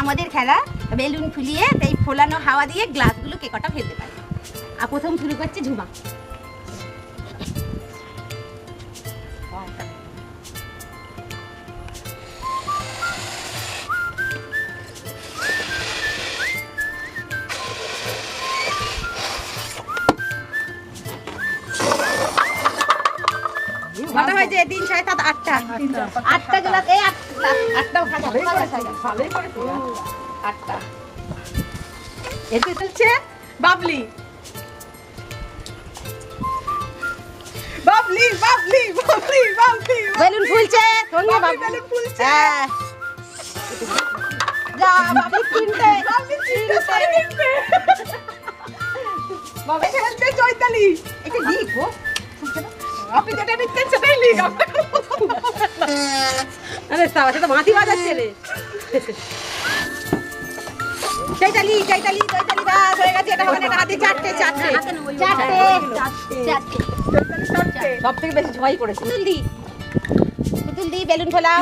আমাদের খেলা বেলুন ফুলিয়ে এই ফোলানো হাওয়া দিয়ে গ্লাসগুলো কে কটা ফেলতে পারে। আর প্রথম শুরু করছে ঝুমা। কটা হয়েছে? 3, 7, 8টা। 8টা গ্লাস। এই 8টাও খাজা। ভালোই করেছে। 8টা। এতে চলছে বাবলি। বাবলি বাবলি বাবলি বাবলি। বেলুন ফুলছে। বেলুন ফুলছে। হ্যাঁ। যা বাবলি তিনটে। বাবলি তিনটে। বাবা খেলছে চৈতালি। এটা লিখো। আপনি যেটা নিচ্ছেন সেটাই লিখ। আরে সাবাসে তো মাটি বাজাচ্ছে রে। চৈতালি বাস হয়ে গেছে। এটা হবে না, এটা হাতে 4টে। সবথেকে বেশি ঝয় করেছে। পুতুল দি বেলুন ফোলাও।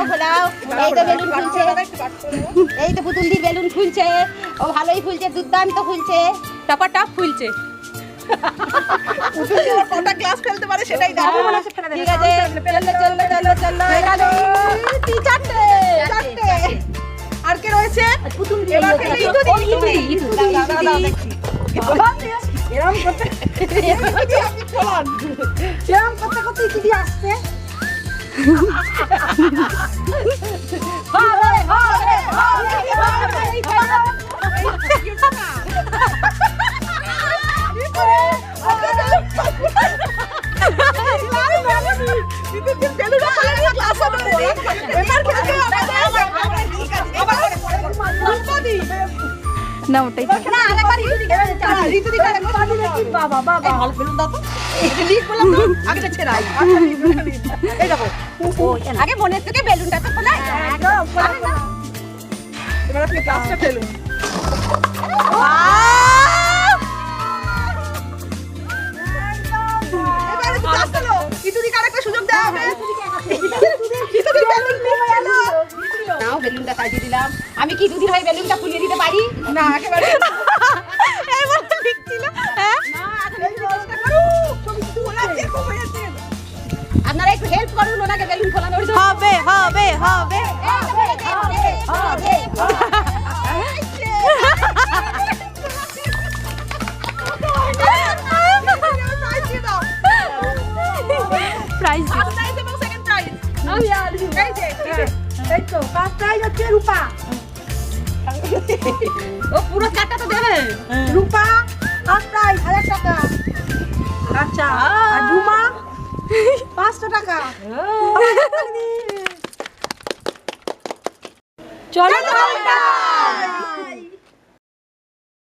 এই তো বেলুন ফুলছে। এই তো পুতুল দি বেলুন ফুলছে। ও ভালোই ফুলছে, দুর্দান্ত ফুলছে, টপাটপ ফুলছে। কটা গ্লাস ফেলতে পারে সেটাই দেখো। ঠিক আছে, চলো। এখানে 4টে। আর কে রয়েছে? পুতুল দি। এবার খেলে ইতু দি। দাও দেখি। এরকম করতে আপনি ফলান। এরকম করতে ইতু দি আসছে। না ওটাই বাবা ভালো বেলুন দাও তো। আগে ছেড়াই। এই দেখো আগে মনের থেকে বেলুনটা তো খোলা। এবার আপনি গ্লাসটা ফেলুন। এবারে তো গ্লাস ফেলো। ইতুদিকে আরেকটা সুযোগ দেওয়া হবে। ইতুদি বেলুন নিয়ে এলো। নাও বেলুনটা সাজিয়ে দিলাম। আমি কি দুদিন হয়ে বেলুনটা ফুলিয়ে দিতে পারি? না একেবারে আপনারা একটু হেল্প করুন ওনাকে বেলুন ফোলানোর জন্য। হবে। প্রাইজ ও পুরো 4টা তো দেবে। রূপা ফার্স্ট প্রাইজ 1000 টাকা। আচ্ছা আর ঝুমা 500 টাকা। চলো।